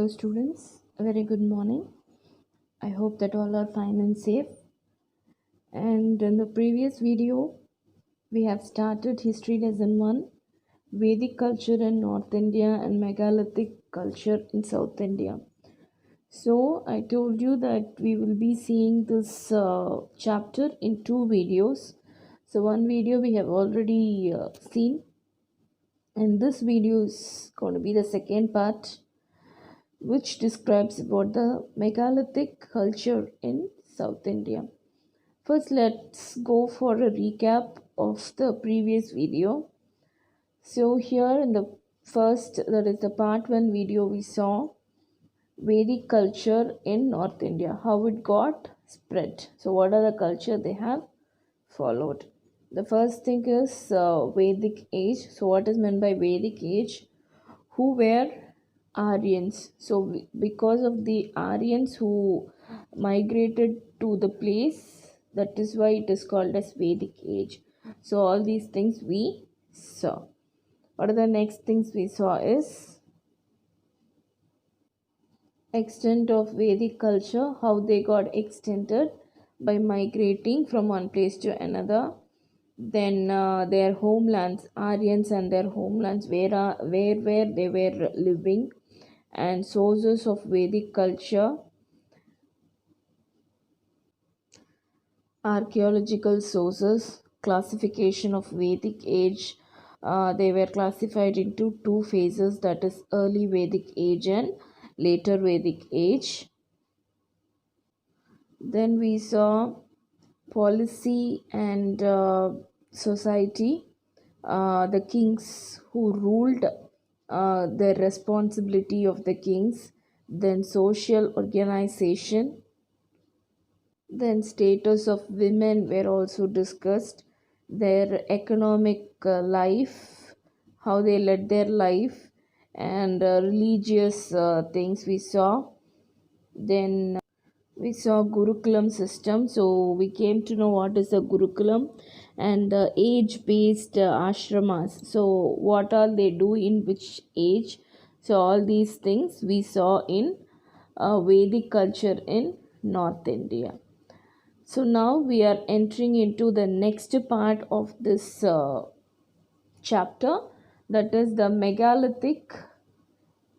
Hello, students. A very good morning. I hope that all are fine and safe. And in the previous video, we have started History Lesson 1, Vedic culture in North India and Megalithic culture in South India. So, I told you that we will be seeing this chapter in two videos. So, one video we have already seen, and this video is going to be the second part, which describes about the megalithic culture in South India. First, let's go for a recap of the previous video. So here in the first, that is the part 1 video, we saw Vedic culture in North India, how it got spread. So what are the culture they have followed? The first thing is Vedic age. So what is meant by Vedic age? Who were Aryans. So, because of the Aryans who migrated to the place, that is why it is called as Vedic age. So, all these things we saw. What are the next things we saw is extent of Vedic culture, how they got extended by migrating from one place to another. Then their homelands, Aryans and their homelands, where they were living, and sources of Vedic culture, archaeological sources, classification of Vedic age. They were classified into two phases, that is early Vedic age and later Vedic age. Then we saw policy and society, the kings who ruled, the responsibility of the kings, then social organization, then status of women were also discussed, their economic life, how they led their life, and religious things we saw. Then we saw Gurukulam system. So we came to know what is a Gurukulam and age based ashramas. So what all they do in which age. So all these things we saw in Vedic culture in North India. So now we are entering into the next part of this chapter, that is the megalithic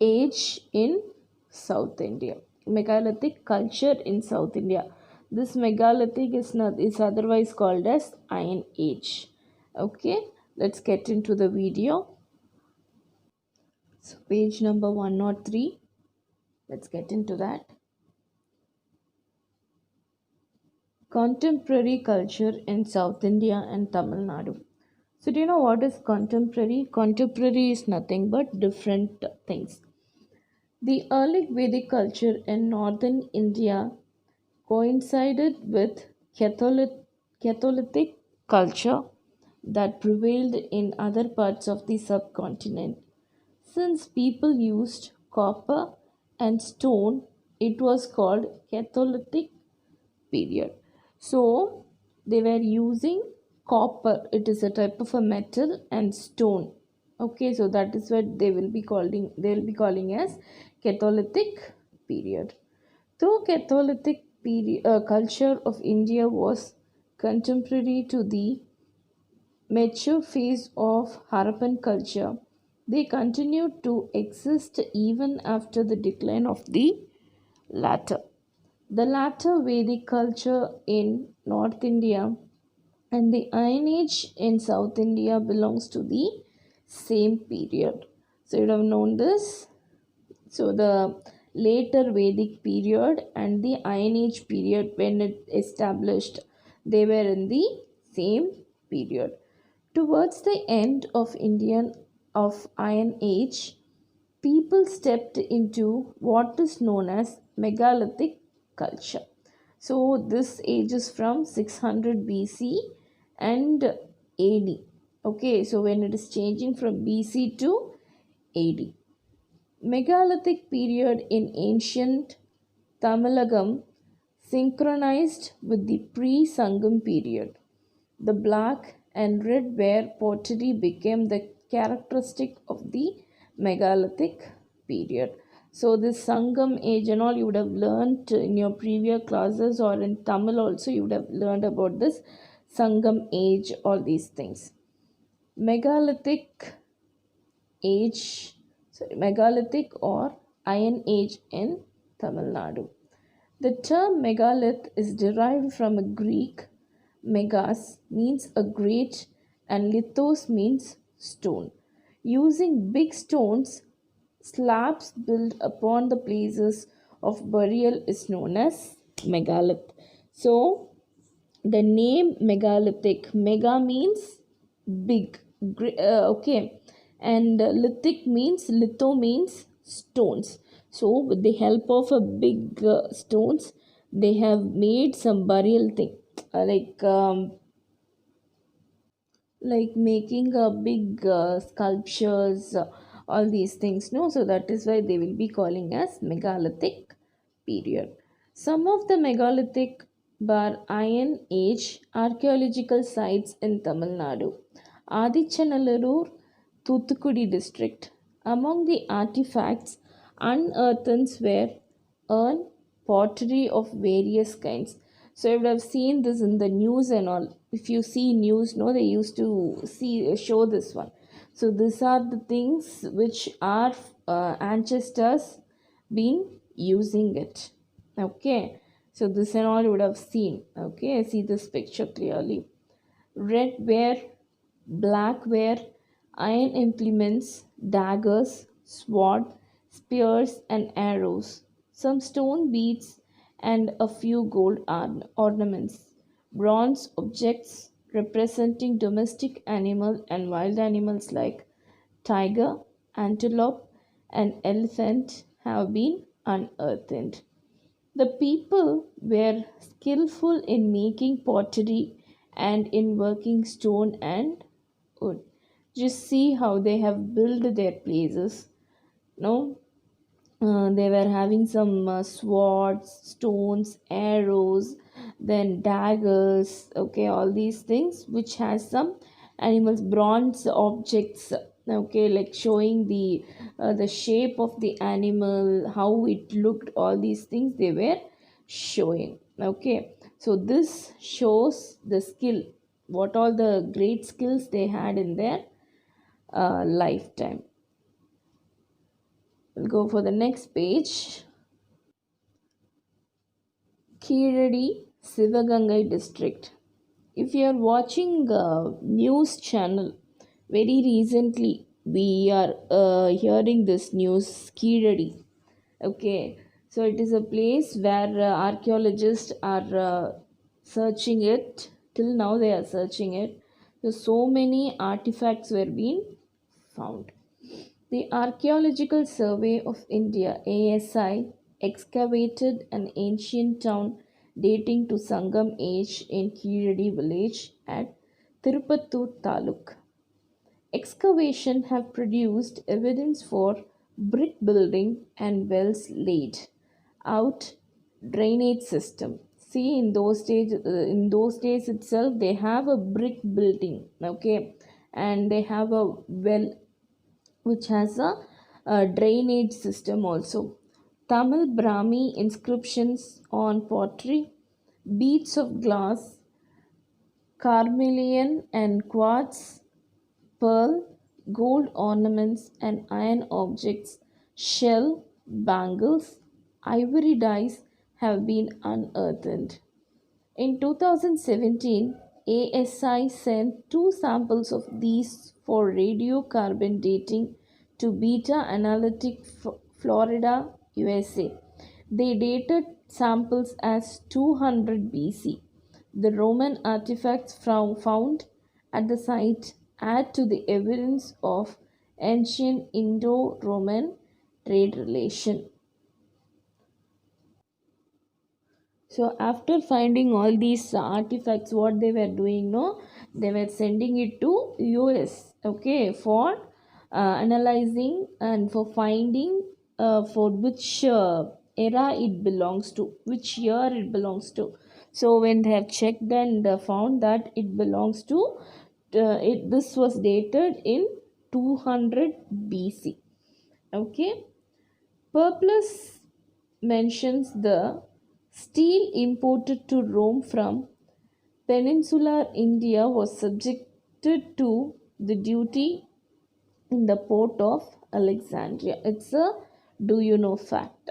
age in South India. Megalithic culture in South India. This megalithic is otherwise called as Iron Age. Okay, let's get into the video. So page number 103. Let's get into that. Contemporary culture in South India and Tamil Nadu. So do you know what is contemporary? Contemporary is nothing but different things. The early Vedic culture in northern India coincided with Catholic culture that prevailed in other parts of the subcontinent. Since people used copper and stone, it was called Catholic period. So they were using copper, it is a type of a metal, and stone. Okay, so that is what they will be calling as Catholic period. Though Catholic period, culture of India was contemporary to the mature phase of Harappan culture, they continued to exist even after the decline of the latter. The latter Vedic culture in North India and the Iron Age in South India belongs to the same period. So you have known this. So the later Vedic period and the Iron Age period, when it established, they were in the same period. Towards the end of Iron Age, people stepped into what is known as megalithic culture. So this age is from 600 BC and AD. Okay, so when it is changing from BC to AD. Megalithic period in ancient Tamilagam synchronized with the pre-Sangam period. The black and red ware pottery became the characteristic of the megalithic period. So this Sangam age and all you would have learned in your previous classes, or in Tamil also you would have learned about this Sangam age, all these things. Megalithic age, sorry, megalithic or iron age in Tamil Nadu. The term megalith is derived from a Greek. Megas means a great and lithos means stone. Using big stones, slabs built upon the places of burial is known as megalith. So, the name megalithic, mega means big, okay, and lithic means, litho means stones. So, with the help of a big stones, they have made some burial thing, uh, like um, like making a big sculptures, all these things, no. So that is why they will be calling as megalithic period. Some of the megalithic bar iron age archaeological sites in Tamil Nadu: Adichanallur, Thuthukudi district. Among the artifacts unearthed were urn, pottery of various kinds. So I would have seen this in the news and all. If you see news, no, they used to show this one. So these are the things which our ancestors been using it. Okay, so this and all you would have seen. Okay, see this picture clearly. Red ware, black ware, iron implements, daggers, sword, spears, and arrows, some stone beads, and a few gold ornaments. Bronze objects representing domestic animal and wild animals like tiger, antelope, and elephant have been unearthed. The people were skillful in making pottery and in working stone and wood. Just see how they have built their places. No, they were having some swords, stones, arrows, then daggers. Okay, all these things which has some animals, bronze objects. Okay, like showing the shape of the animal, how it looked. All these things they were showing. Okay, so this shows the skill, what all the great skills they had in their lifetime. We'll go for the next page. Kiradi, Sivagangai district. If you are watching a news channel, very recently we are hearing this news, Kiradi. Okay, so it is a place where archaeologists are searching it. Till now they are searching it. So many artifacts were being found. The Archaeological Survey of India (ASI) excavated an ancient town dating to Sangam age in Kiradi village at Tirupattur Taluk. Excavation have produced evidence for brick building and wells laid out drainage system. See, in those days itself, they have a brick building, okay, and they have a well which has a drainage system also. Tamil Brahmi inscriptions on pottery, beads of glass, carnelian and quartz, pearl, gold ornaments, and iron objects, shell, bangles, ivory dies have been unearthed. In 2017, ASI sent two samples of these for radiocarbon dating to Beta Analytic Florida, USA. They dated samples as 200 BC. The Roman artifacts found at the site add to the evidence of ancient Indo Roman trade relation. So after finding all these artifacts, what they were doing, no, they were sending it to US, okay, for analyzing and for finding for which era it belongs to, which year it belongs to. So when they have checked and found that it belongs to, this was dated in 200 BC, okay. Purpose mentions the steel imported to Rome from peninsular India was subjected to the duty in the port of Alexandria. It's a do you know fact.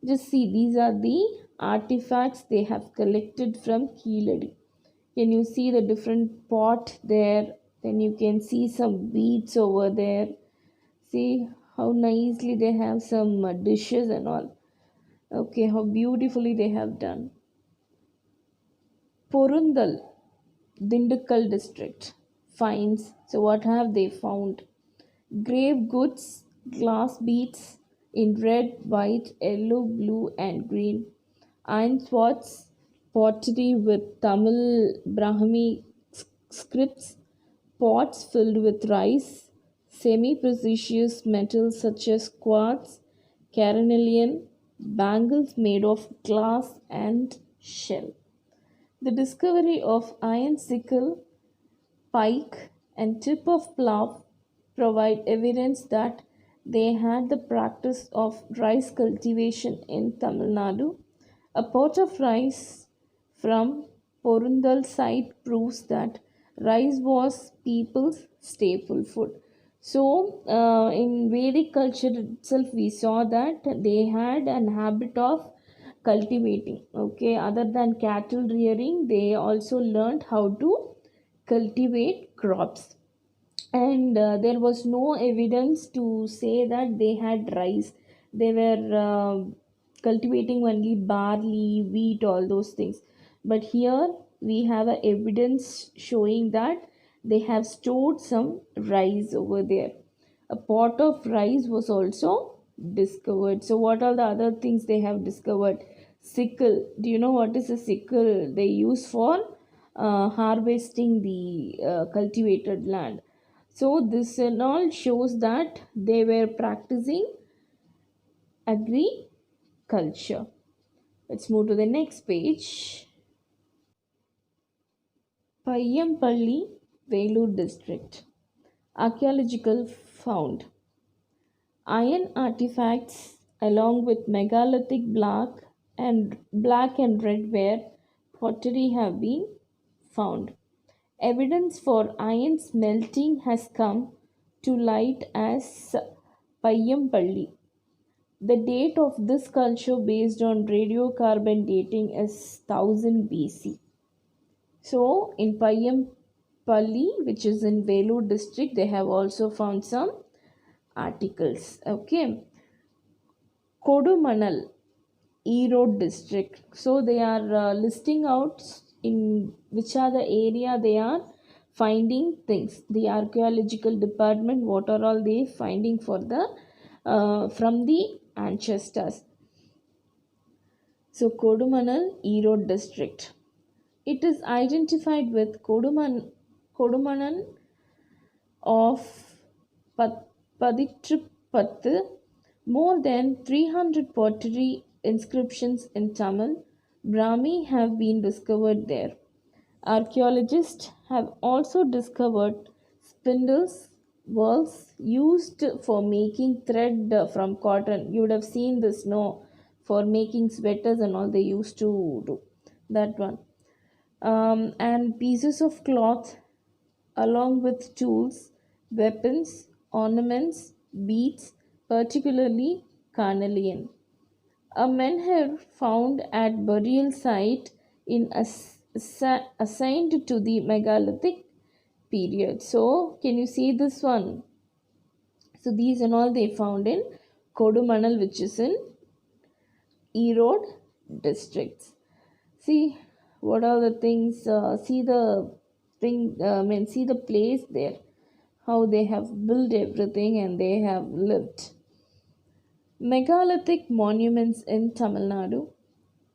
Just see, these are the artifacts they have collected from Keeladi. Can you see the different pot there? Then you can see some beads over there. See how nicely they have some dishes and all. Okay, how beautifully they have done. Porundal, Dindigul district finds. So what have they found? Grave goods, glass beads in red, white, yellow, blue, and green. Iron pots, pottery with Tamil Brahmi scripts, pots filled with rice, semi precious metals such as quartz, carnelian, bangles made of glass and shell. The discovery of iron sickle, pike, and tip of plough provide evidence that they had the practice of rice cultivation in Tamil Nadu. A pot of rice from Porundal site proves that rice was people's staple food. So, in Vedic culture itself, we saw that they had an habit of cultivating. Okay, other than cattle rearing, they also learned how to cultivate crops, and there was no evidence to say that they had rice. They were cultivating only barley, wheat, all those things. But here we have a evidence showing that they have stored some rice over there. A pot of rice was also discovered. So what are the other things they have discovered? Sickle. Do you know what is a sickle? They use for harvesting the cultivated land. So this and all shows that they were practicing agriculture. Let's move to the next page. Payyam Vellore district. Archaeological found. Iron artifacts along with megalithic black and red ware pottery have been found. Evidence for iron smelting has come to light as Payyam. The date of this culture based on radiocarbon dating is 1000 BC. So in Payyam, which is in Vellore district, they have also found some articles. Okay. Kodumanal, Erode district. So they are listing out in which are the area they are finding things. The archaeological department, what are all they finding for the from the ancestors. So Kodumanal, Erode district. It is identified with Kodumanal of Padittripattu. More than 300 pottery inscriptions in Tamil Brahmi have been discovered there. Archaeologists have also discovered spindles, whorls used for making thread from cotton. You would have seen this, no? For making sweaters and all, they used to do that one. And pieces of cloth along with tools, weapons, ornaments, beads, particularly carnelian. A menhir found at burial site in assigned to the megalithic period. So, can you see this one? So, these and all they found in Kodumanal, which is in Erode districts. See what are the things. See the thing. See the place there. How they have built everything and they have lived. Megalithic monuments in Tamil Nadu.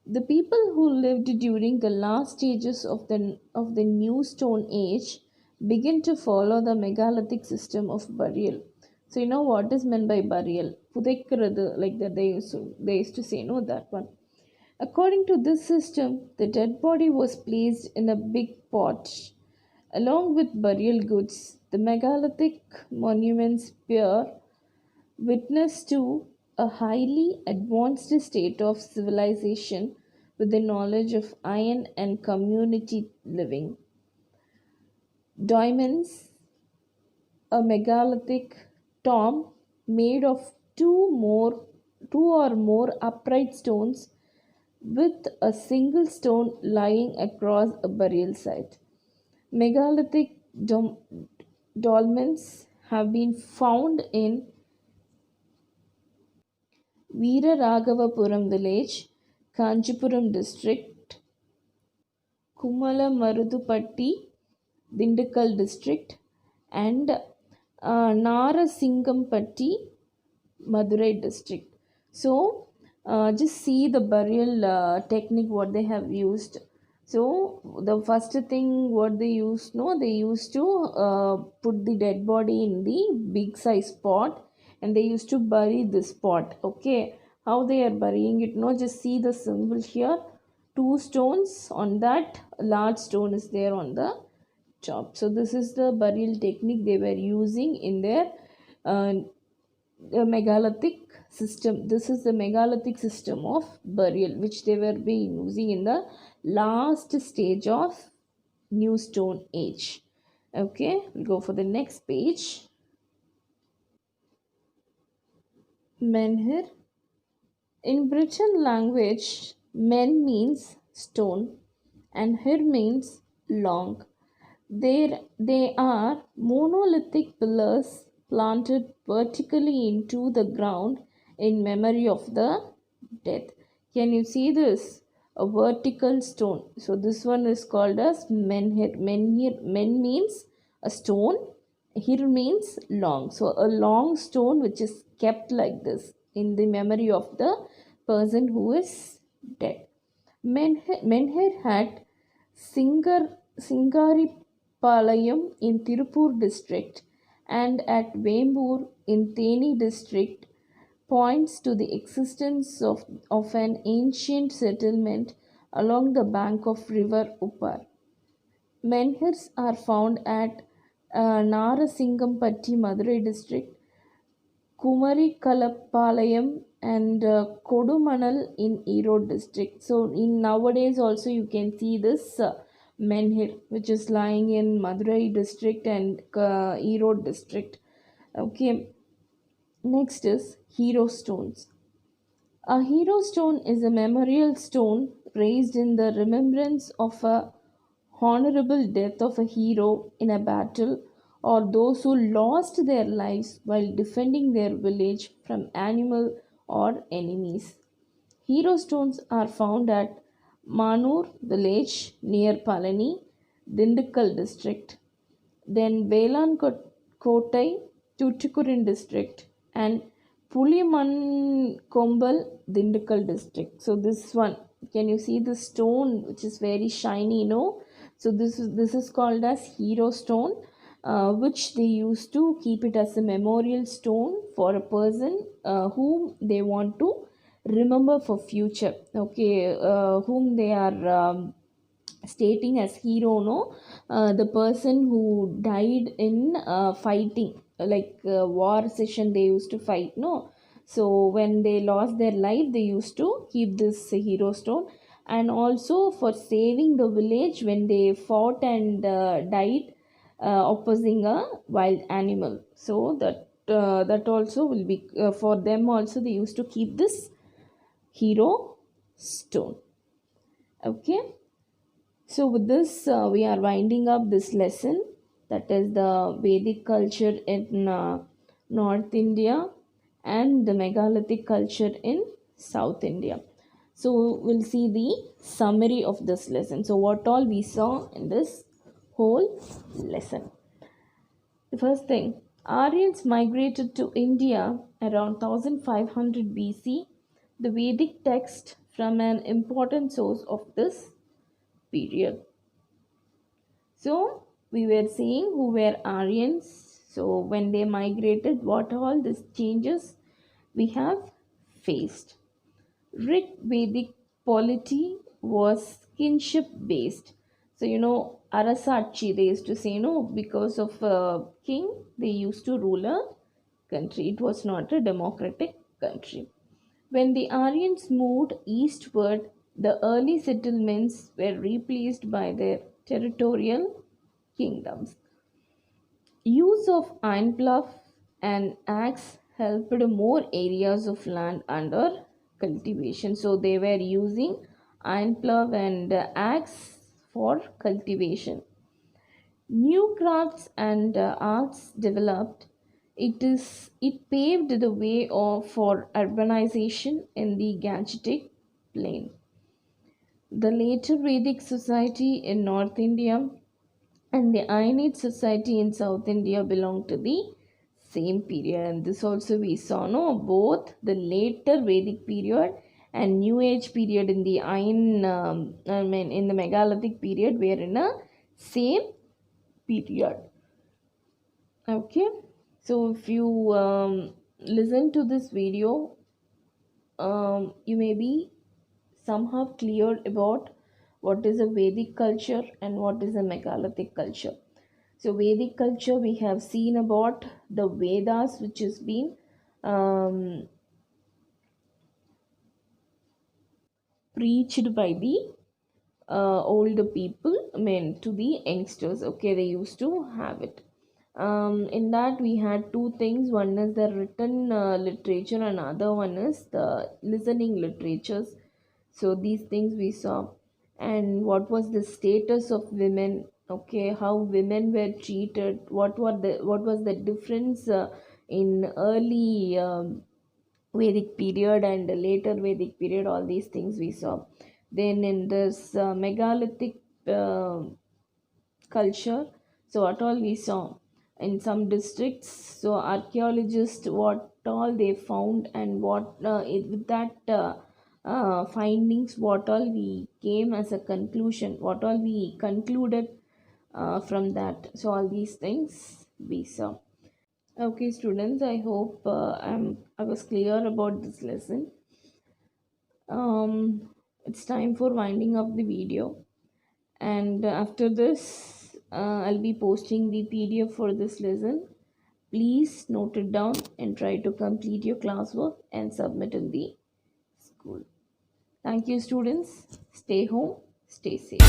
The people who lived during the last stages of the New Stone Age begin to follow the megalithic system of burial. So you know what is meant by burial? Pudekkirathu, like that they used to say, no, that one. According to this system, the dead body was placed in a big pot along with burial goods. The megalithic monuments bear witness to a highly advanced state of civilization with the knowledge of iron and community living. Diamonds, a megalithic tomb made of two or more upright stones with a single stone lying across a burial site. Megalithic dom- dolmens have been found in Veeraragavapuram village, Kanchipuram district, Kumalamurudupatti, Dindigul district, and Narasingampatti, Madurai district. So, just see the burial technique what they have used. So, the first thing what they used, no, they used to put the dead body in the big size pot, and they used to bury this pot. Okay, how they are burying it? No, just see the symbol here. Two stones on that large stone is there on the top. So this is the burial technique they were using in their uh, megalithic system. This is the megalithic system of burial which they were being using in the last stage of new stone age. Okay, we'll go for the next page. Menhir. In Britain language, men means stone and hir means long. They are monolithic pillars planted vertically into the ground in memory of the dead. Can you see this? A vertical stone. So this one is called as menhir. Men means a stone. Hir means long. So a long stone which is kept like this in the memory of the person who is dead. Menhir had Singaripalayam in Tirupur district and at Vembur in Theni district points to the existence of an ancient settlement along the bank of river Uppar. Menhirs are found at Narasingampatti, Madurai district, Kumarikalapalayam and Kodumanal in Erode district. So in nowadays also you can see this menhir which is lying in Madurai district and Erode district. Okay, next is hero stones. A hero stone is a memorial stone raised in the remembrance of a honorable death of a hero in a battle or those who lost their lives while defending their village from animal or enemies. Hero stones are found at Manur village near Palani, Dindigul district, then Velankotai, Tuticorin district, and Pulimankombal, Dindigul district. So this one, can you see the stone which is very shiny? No, so this is called as hero stone, which they used to keep it as a memorial stone for a person whom they want to remember for future. Okay, whom they are stating as hero, no, the person who died in fighting, like war session they used to fight, no. So when they lost their life they used to keep this hero stone, and also for saving the village when they fought and died opposing a wild animal. So that also will be for them also they used to keep this hero stone. Okay, so, with this, we are winding up this lesson, that is the Vedic culture in North India and the megalithic culture in South India. So, we'll see the summary of this lesson. So, what all we saw in this whole lesson. The first thing, Aryans migrated to India around 1500 BC. The Vedic text from an important source of this period. So we were seeing who were Aryans. So when they migrated, what all these changes we have faced. Rig Vedic polity was kinship based. So Arasachi, they used to say no, because of a king they used to rule a country. It was not a democratic country. When the Aryans moved eastward, the early settlements were replaced by their territorial kingdoms. Use of iron plough and axe helped more areas of land under cultivation. So they were using iron plough and axe for cultivation. New crafts and arts developed. It paved the way for urbanization in the Gangetic Plain. The later Vedic society in North India and the Ayanid society in South India belong to the same period. And this also we saw, no, both the later Vedic period and New Age period in the in the Megalithic period were in a same period. Okay, so if you listen to this video, you may be somehow clear about what is a Vedic culture and what is a Megalithic culture. So, Vedic culture, we have seen about the Vedas, which has been um, preached by the older people, I mean, to the youngsters. Okay, they used to have it. In that, we had two things. One is the written literature, and other one is the listening literatures. So these things we saw, and what was the status of women? Okay, how women were treated. What was the difference in early Vedic period and the later Vedic period? All these things we saw. Then in this megalithic culture, so what all we saw in some districts, so archaeologists what all they found, and with that findings, what all we came as a conclusion, what all we concluded from that. So all these things we saw. Okay, students, I hope I was clear about this lesson. It's time for winding up the video, and after this I'll be posting the PDF for this lesson. Please note it down and try to complete your classwork and submit in the school. Thank you, students. Stay home, stay safe.